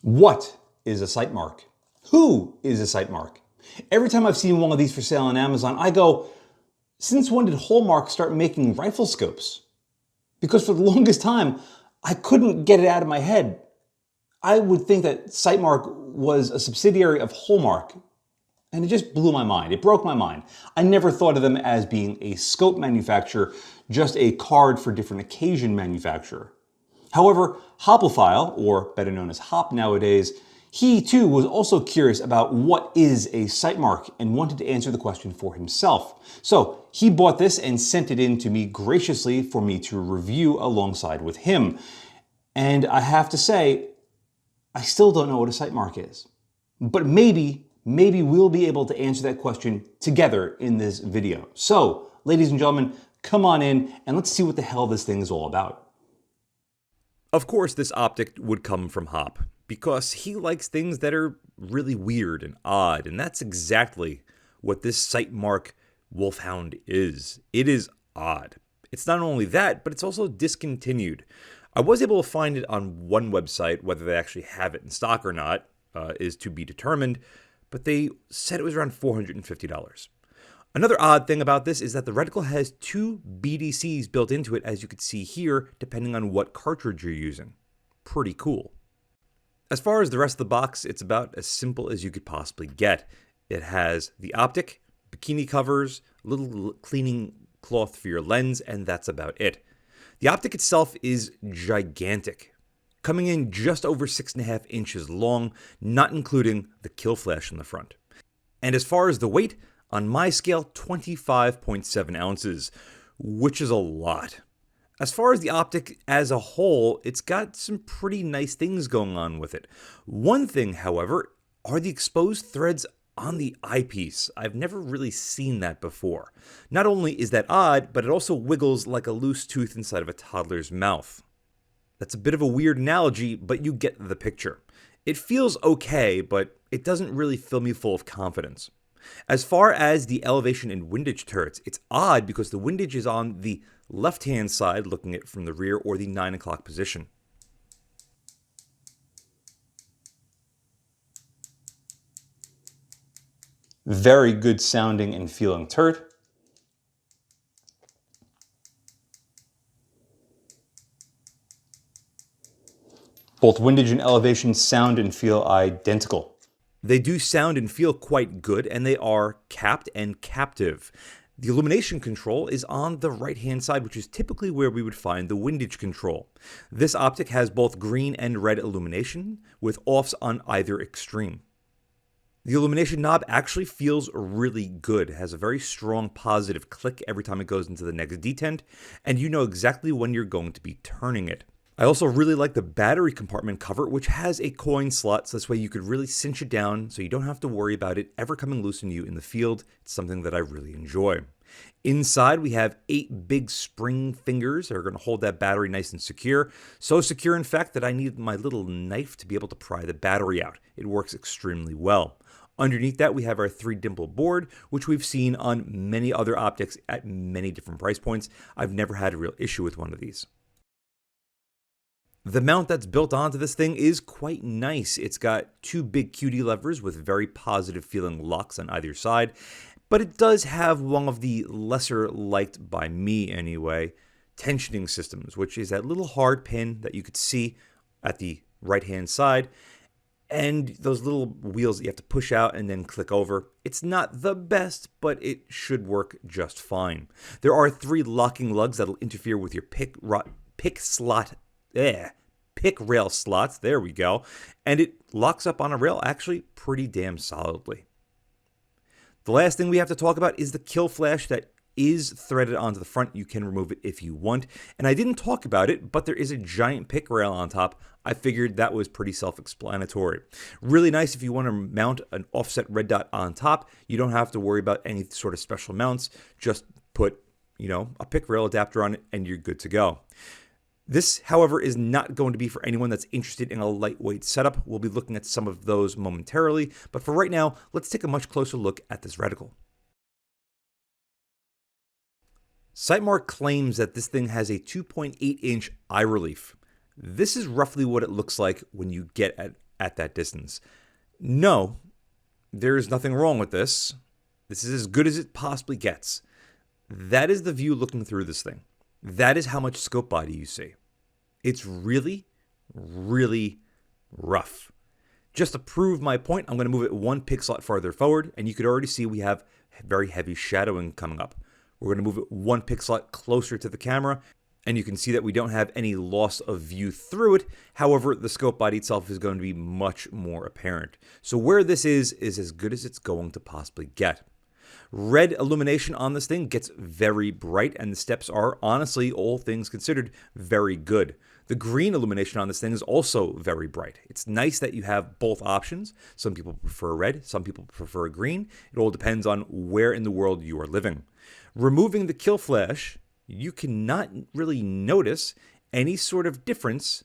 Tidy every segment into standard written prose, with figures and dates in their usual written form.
What is a SightMark? Who is a SightMark? Every time I've seen one of these for sale on Amazon, I go, since when did Hallmark start making rifle scopes? Because for the longest time, I couldn't get it out of my head. I would think that SightMark was a subsidiary of Hallmark, and it just blew my mind. It broke my mind. I never thought of them as being a scope manufacturer, just a card for different occasion manufacturer. However, Hoplophile, or better known as Hop nowadays, he too was also curious about what is a SightMark and wanted to answer the question for himself. So he bought this and sent it in to me graciously for me to review alongside with him. And I have to say, I still don't know what a SightMark is. But maybe we'll be able to answer that question together in this video. So, ladies and gentlemen, come on in and let's see what the hell this thing is all about. Of course, this optic would come from Hop, because he likes things that are really weird and odd, and that's exactly what this SightMark WolfHound is. It is odd. It's not only that, but it's also discontinued. I was able to find it on one website. Whether they actually have it in stock or not is to be determined, but they said it was around $450. Another odd thing about this is that the reticle has two BDCs built into it, as you can see here, depending on what cartridge you're using. Pretty cool. As far as the rest of the box, it's about as simple as you could possibly get. It has the optic, bikini covers, a little cleaning cloth for your lens, and that's about it. The optic itself is gigantic, coming in just over 6.5 inches long, not including the kill flash in the front. And as far as the weight, on my scale, 25.7 ounces, which is a lot. As far as the optic as a whole, it's got some pretty nice things going on with it. One thing, however, are the exposed threads on the eyepiece. I've never really seen that before. Not only is that odd, but it also wiggles like a loose tooth inside of a toddler's mouth. That's a bit of a weird analogy, but you get the picture. It feels okay, but it doesn't really fill me full of confidence. As far as the elevation and windage turrets, it's odd because the windage is on the left-hand side, looking at it from the rear, or the 9 o'clock position. Very good sounding and feeling turret. Both windage and elevation sound and feel identical. They do sound and feel quite good, and they are capped and captive. The illumination control is on the right-hand side, which is typically where we would find the windage control. This optic has both green and red illumination, with offs on either extreme. The illumination knob actually feels really good. It has a very strong positive click every time it goes into the next detent, and you know exactly when you're going to be turning it. I also really like the battery compartment cover, which has a coin slot, so this way you could really cinch it down so you don't have to worry about it ever coming loose on you in the field. It's something that I really enjoy. Inside, we have 8 big spring fingers that are going to hold that battery nice and secure. So secure, in fact, that I need my little knife to be able to pry the battery out. It works extremely well. Underneath that, we have our 3-dimple board, which we've seen on many other optics at many different price points. I've never had a real issue with one of these. The mount that's built onto this thing is quite nice. It's got 2 big QD levers with very positive feeling locks on either side, but it does have one of the lesser liked by me anyway, tensioning systems, which is that little hard pin that you could see at the right hand side, and those little wheels that you have to push out and then click over. It's not the best, but it should work just fine. There are 3 locking lugs that'll interfere with your pick rail slots, there we go, and it locks up on a rail actually pretty damn solidly. The last thing we have to talk about is the kill flash that is threaded onto the front. You can remove it if you want, and I didn't talk about it, but there is a giant pick rail on top. I figured that was pretty self-explanatory. Really nice if you want to mount an offset red dot on top. You don't have to worry about any sort of special mounts. Just put, a pick rail adapter on it and you're good to go. This, however, is not going to be for anyone that's interested in a lightweight setup. We'll be looking at some of those momentarily, but for right now, let's take a much closer look at this reticle. SightMark claims that this thing has a 2.8-inch eye relief. This is roughly what it looks like when you get at that distance. No, there's nothing wrong with this. This is as good as it possibly gets. That is the view looking through this thing. That is how much scope body you see. It's really, really rough. Just to prove my point, I'm going to move it 1 pixel farther forward, and you could already see we have very heavy shadowing coming up. We're going to move it 1 pixel closer to the camera, and you can see that we don't have any loss of view through it. However, the scope body itself is going to be much more apparent. So where this is as good as it's going to possibly get. Red illumination on this thing gets very bright, and the steps are, honestly, all things considered, very good. The green illumination on this thing is also very bright. It's nice that you have both options. Some people prefer red, some people prefer green. It all depends on where in the world you are living. Removing the kill flash, you cannot really notice any sort of difference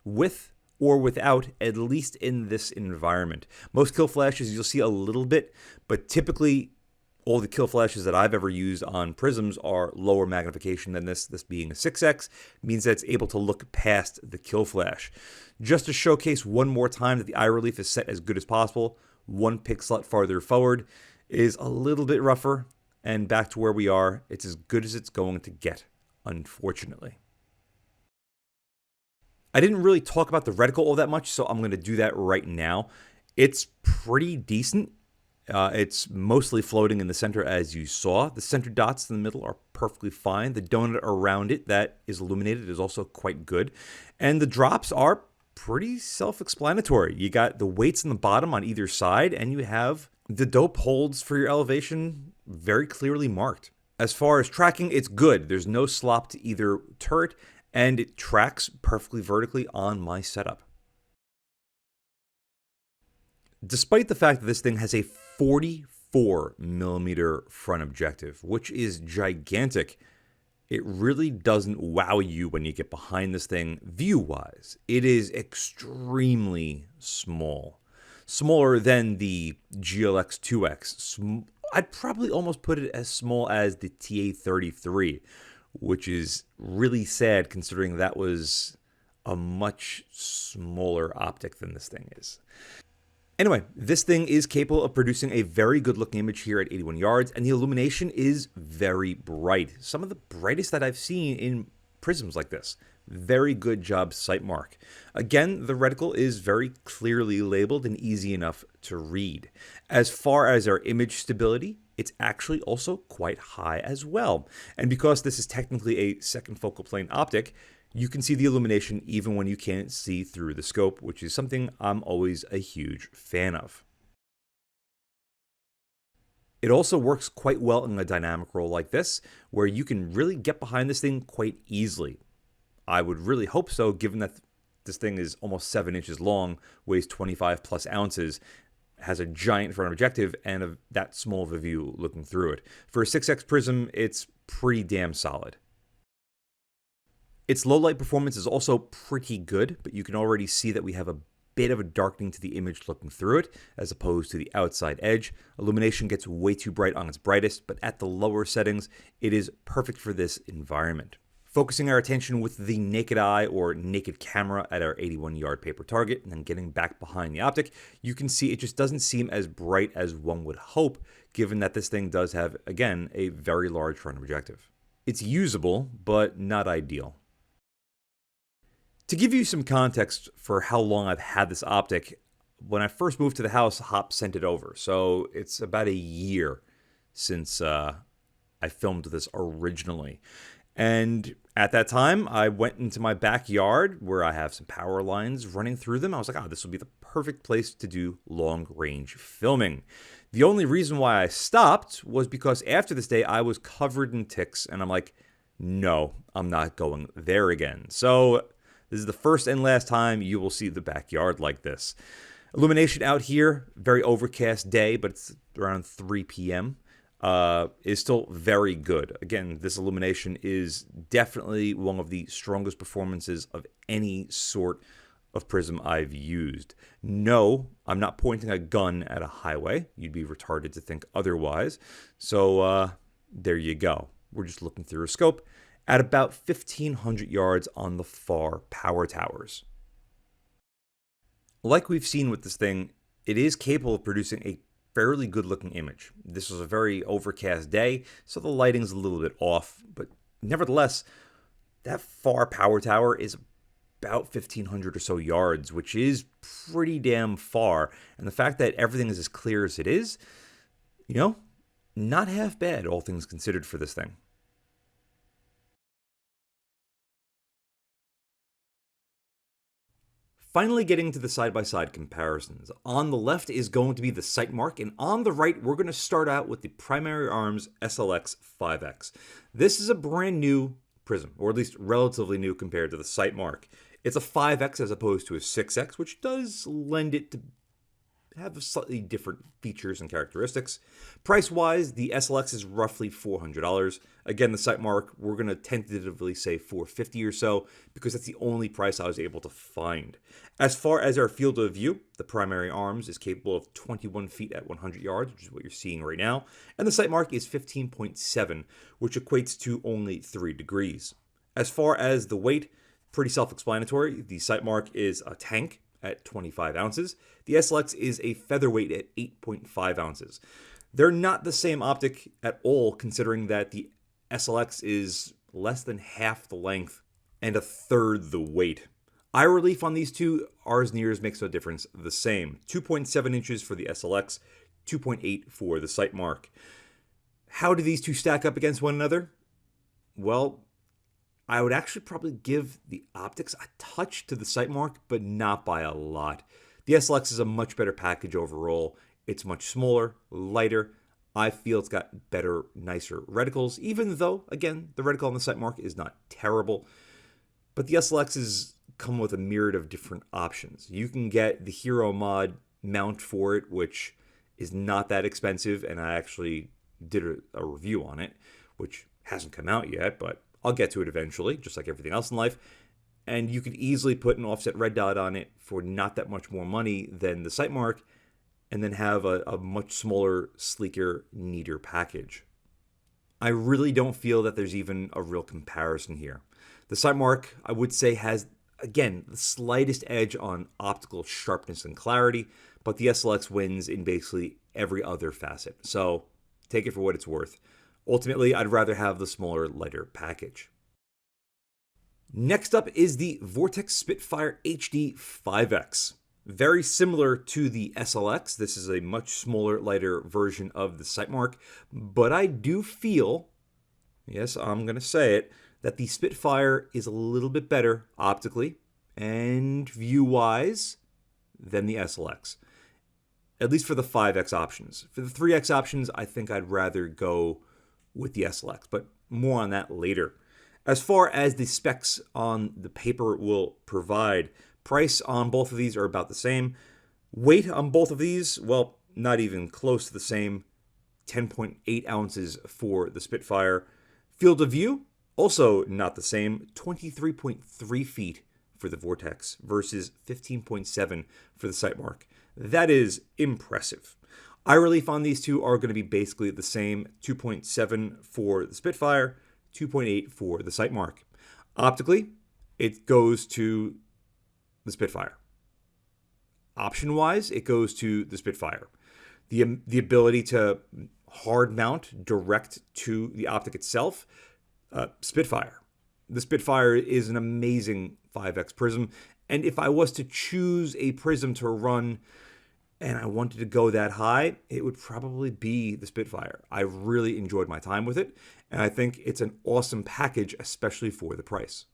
with or without, at least in this environment. Most kill flashes you'll see a little bit, but typically all the kill flashes that I've ever used on Prisms are lower magnification than this. This being a 6x means that it's able to look past the kill flash. Just to showcase one more time that the eye relief is set as good as possible, 1 pixel farther forward is a little bit rougher, and back to where we are, it's as good as it's going to get, unfortunately. I didn't really talk about the reticle all that much, so I'm going to do that right now. It's pretty decent. It's mostly floating in the center, as you saw. The center dots in the middle are perfectly fine. The donut around it that is illuminated is also quite good. And the drops are pretty self-explanatory. You got the weights in the bottom on either side, and you have the dope holds for your elevation very clearly marked. As far as tracking, it's good. There's no slop to either turret, and it tracks perfectly vertically on my setup. Despite the fact that this thing has a 44mm front objective, which is gigantic, it really doesn't wow you when you get behind this thing view-wise. It is extremely small. Smaller than the GLX 2X. I'd probably almost put it as small as the TA33, which is really sad considering that was a much smaller optic than this thing is. Anyway, this thing is capable of producing a very good looking image here at 81 yards, and the illumination is very bright. Some of the brightest that I've seen in prisms like this. Very good job, SightMark. Again, the reticle is very clearly labeled and easy enough to read. As far as our image stability, it's actually also quite high as well. And because this is technically a second focal plane optic, you can see the illumination even when you can't see through the scope, which is something I'm always a huge fan of. It also works quite well in a dynamic role like this, where you can really get behind this thing quite easily. I would really hope so, given that this thing is almost 7 inches long, weighs 25 plus ounces, has a giant front objective, and that small of a view looking through it. For a 6x prism, it's pretty damn solid. Its low light performance is also pretty good, but you can already see that we have a bit of a darkening to the image looking through it, as opposed to the outside edge. Illumination gets way too bright on its brightest, but at the lower settings, it is perfect for this environment. Focusing our attention with the naked eye or naked camera at our 81-yard paper target, and then getting back behind the optic, you can see it just doesn't seem as bright as one would hope, given that this thing does have, again, a very large front objective. It's usable, but not ideal. To give you some context for how long I've had this optic, when I first moved to the house, Hop sent it over. So it's about a year since I filmed this originally. And at that time, I went into my backyard where I have some power lines running through them. I was like, oh, this will be the perfect place to do long-range filming. The only reason why I stopped was because after this day, I was covered in ticks. And I'm like, no, I'm not going there again. So this is the first and last time you will see the backyard like this. Illumination out here, very overcast day, but it's around 3 p.m. Is still very good. Again, this illumination is definitely one of the strongest performances of any sort of prism I've used. No, I'm not pointing a gun at a highway. You'd be retarded to think otherwise. So there you go. We're just looking through a scope at about 1,500 yards on the far power towers. Like we've seen with this thing, it is capable of producing a fairly good looking image. This was a very overcast day, so the lighting's a little bit off, but nevertheless, that far power tower is about 1,500 or so yards, which is pretty damn far. And the fact that everything is as clear as it is, not half bad, all things considered, for this thing. Finally getting to the side-by-side comparisons. On the left is going to be the SightMark, and on the right, we're going to start out with the Primary Arms SLX 5X. This is a brand new Prism, or at least relatively new compared to the SightMark. It's a 5X as opposed to a 6X, which does lend it to have slightly different features and characteristics. Price-wise, the SLX is roughly $400. Again, the SightMark, we're going to tentatively say $450 or so, because that's the only price I was able to find. As far as our field of view, the Primary Arms is capable of 21 feet at 100 yards, which is what you're seeing right now, and the SightMark is 15.7, which equates to only 3 degrees. As far as the weight, pretty self-explanatory. The SightMark is a tank at 25 ounces. The SLX is a featherweight at 8.5 ounces. They're not the same optic at all, considering that the SLX is less than half the length and a third the weight. Eye relief on these two are as near as makes no difference the same. 2.7 inches for the SLX, 2.8 for the SightMark. How do these two stack up against one another? Well, I would actually probably give the optics a touch to the SightMark, but not by a lot. The SLX is a much better package overall. It's much smaller, lighter. I feel it's got better, nicer reticles, even though, again, the reticle on the SightMark is not terrible. But the SLXs come with a myriad of different options. You can get the Hero Mod mount for it, which is not that expensive, and I actually did a review on it, which hasn't come out yet, but I'll get to it eventually, just like everything else in life. And you could easily put an offset red dot on it for not that much more money than the SightMark, and then have a much smaller, sleeker, neater package. I really don't feel that there's even a real comparison here. The SightMark, I would say, has, again, the slightest edge on optical sharpness and clarity, but the SLX wins in basically every other facet. So take it for what it's worth. Ultimately, I'd rather have the smaller, lighter package. Next up is the Vortex Spitfire HD 5X. Very similar to the SLX, this is a much smaller, lighter version of the SightMark, but I do feel, yes, I'm going to say it, that the Spitfire is a little bit better optically and view-wise than the SLX, at least for the 5X options. For the 3X options, I think I'd rather go with the SLX, but more on that later. As far as the specs on the paper will provide, price on both of these are about the same. Weight on both of these, well, not even close to the same. 10.8 ounces for the Spitfire. Field of view, also not the same. 23.3 feet for the Vortex versus 15.7 for the SightMark. That is impressive. Eye relief on these two are going to be basically the same. 2.7 for the Spitfire, 2.8 for the SightMark. Optically, it goes to the Spitfire. Option-wise, it goes to the Spitfire. The ability to hard mount direct to the optic itself, Spitfire. The Spitfire is an amazing 5X prism, and if I was to choose a prism to run and I wanted to go that high, it would probably be the Spitfire. I really enjoyed my time with it, and I think it's an awesome package, especially for the price.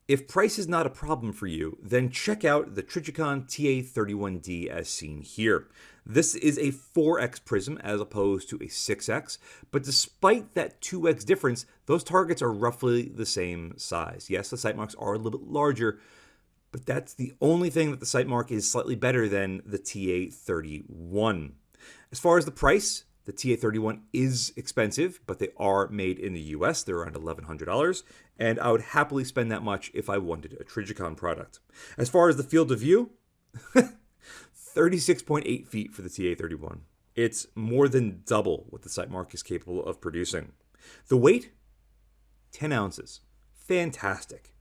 If price is not a problem for you, then check out the Trijicon TA31D as seen here. This is a 4X prism as opposed to a 6X, but despite that 2X difference, those targets are roughly the same size. Yes, the SightMarks are a little bit larger, but that's the only thing that the SightMark is slightly better than the TA31. As far as the price, the TA31 is expensive, but they are made in the US. They're around $1,100, and I would happily spend that much if I wanted a Trijicon product. As far as the field of view, 36.8 feet for the TA31. It's more than double what the SightMark is capable of producing. The weight, 10 ounces. Fantastic.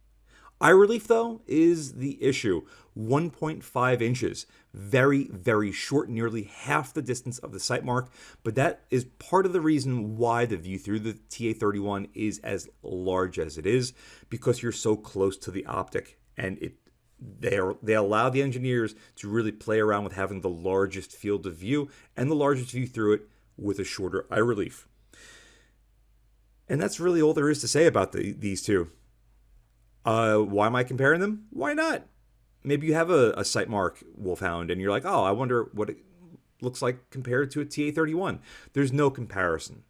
Eye relief, though, is the issue. 1.5 inches. Very, very short, nearly half the distance of the SightMark, but that is part of the reason why the view through the TA31 is as large as it is, because you're so close to the optic, and they allow the engineers to really play around with having the largest field of view and the largest view through it with a shorter eye relief. And that's really all there is to say about these two. Why am I comparing them? Why not? Maybe you have a SightMark WolfHound and you're like, oh, I wonder what it looks like compared to a TA31. There's no comparison.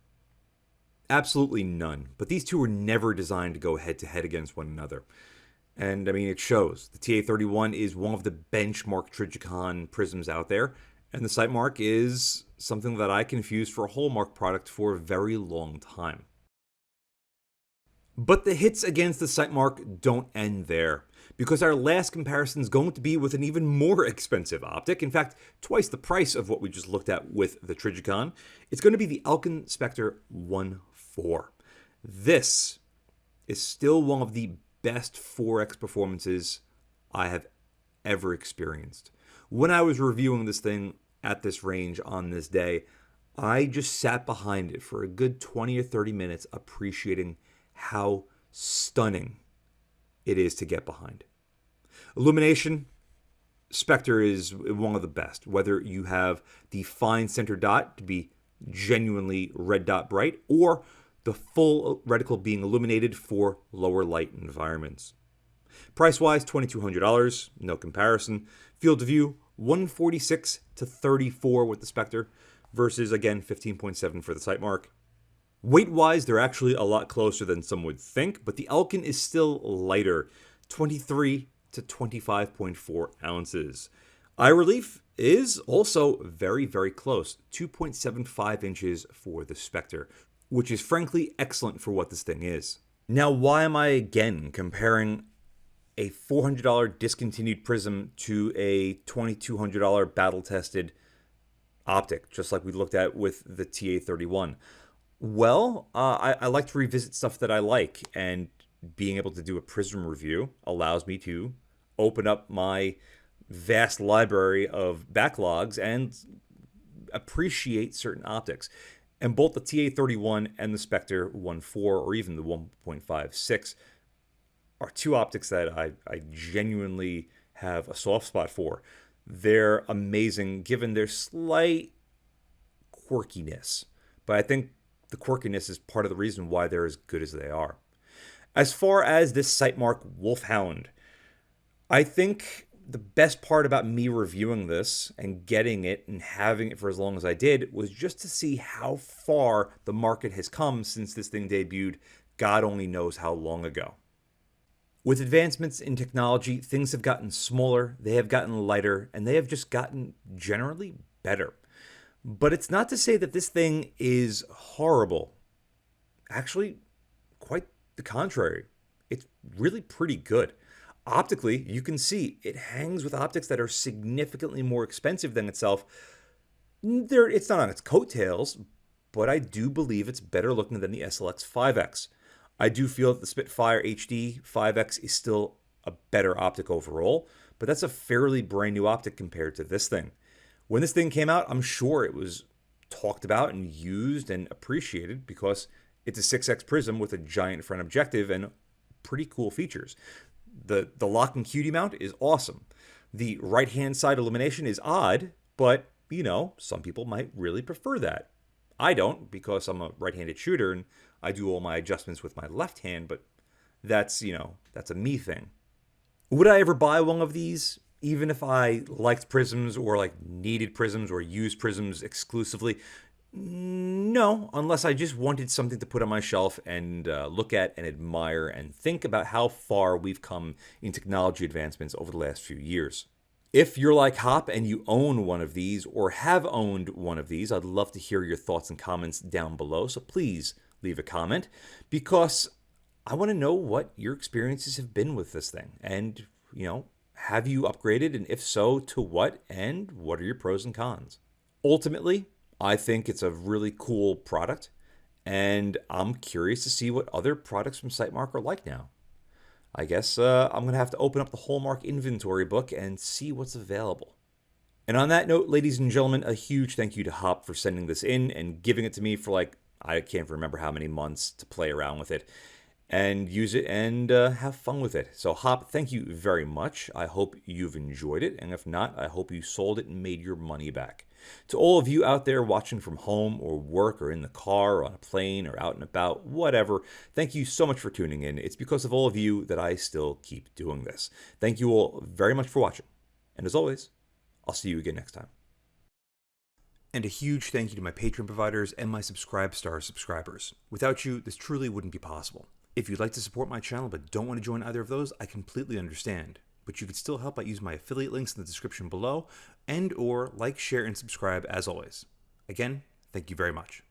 Absolutely none. But these two were never designed to go head to head against one another. And I mean, it shows. The TA31 is one of the benchmark Trijicon prisms out there. And the SightMark is something that I confused for a hallmark product for a very long time. But the hits against the SightMark don't end there, because our last comparison is going to be with an even more expensive optic. In fact, twice the price of what we just looked at with the Trijicon. It's going to be the Elcan Specter 1.4. This is still one of the best 4X performances I have ever experienced. When I was reviewing this thing at this range on this day, I just sat behind it for a good 20 or 30 minutes appreciating how stunning it is to get behind. Illumination, Specter is one of the best. Whether you have the fine center dot to be genuinely red dot bright, or the full reticle being illuminated for lower light environments. Price-wise, $2,200, no comparison. Field of view, 146 to 34 with the Specter, versus, again, 15.7 for the SightMark. Weight-wise, they're actually a lot closer than some would think, but the Elcan is still lighter, 23 to 25.4 ounces. Eye relief is also very, very close, 2.75 inches for the Specter, which is frankly excellent for what this thing is. Now, why am I again comparing a $400 discontinued Prism to a $2,200 battle-tested optic, just like we looked at with the TA31? Well, I like to revisit stuff that I like, and being able to do a Prism review allows me to open up my vast library of backlogs and appreciate certain optics. And both the TA31 and the Specter 1.4, or even the 1.56, are two optics that I genuinely have a soft spot for. They're amazing given their slight quirkiness, but I think the quirkiness is part of the reason why they're as good as they are. As far as this SightMark WolfHound, I think the best part about me reviewing this and getting it and having it for as long as I did was just to see how far the market has come since this thing debuted, God only knows how long ago. With advancements in technology, things have gotten smaller, they have gotten lighter, and they have just gotten generally better. But it's not to say that this thing is horrible. Actually, quite the contrary. It's really pretty good. Optically, you can see it hangs with optics that are significantly more expensive than itself. It's not on its coattails, but I do believe it's better looking than the SLX 5X. I do feel that the Spitfire HD 5X is still a better optic overall, but that's a fairly brand new optic compared to this thing. When this thing came out, I'm sure it was talked about and used and appreciated because it's a 6X prism with a giant front objective and pretty cool features. The lock and cutie mount is awesome. The right-hand side illumination is odd, but, you know, some people might really prefer that. I don't, because I'm a right-handed shooter and I do all my adjustments with my left hand, but that's, you know, that's a me thing. Would I ever buy one of these? Even if I liked prisms or like needed prisms or used prisms exclusively? No, unless I just wanted something to put on my shelf and look at and admire and think about how far we've come in technology advancements over the last few years. If you're like Hop and you own one of these or have owned one of these, I'd love to hear your thoughts and comments down below. So please leave a comment, because I want to know what your experiences have been with this thing. And, you know, have you upgraded? And if so, to what? And what are your pros and cons? Ultimately, I think it's a really cool product, and I'm curious to see what other products from SightMark are like now. I guess I'm going to have to open up the Hallmark inventory book and see what's available. And on that note, ladies and gentlemen, a huge thank you to Hop for sending this in and giving it to me for like, I can't remember how many months to play around with it and use it and have fun with it. So Hop, thank you very much. I hope you've enjoyed it. And if not, I hope you sold it and made your money back. To all of you out there watching from home or work or in the car or on a plane or out and about, whatever, thank you so much for tuning in. It's because of all of you that I still keep doing this. Thank you all very much for watching. And as always, I'll see you again next time. And a huge thank you to my Patreon providers and my Subscribe subscribers. Without you, this truly wouldn't be possible. If you'd like to support my channel but don't want to join either of those, I completely understand. But you can still help by using my affiliate links in the description below and or like, share, and subscribe as always. Again, thank you very much.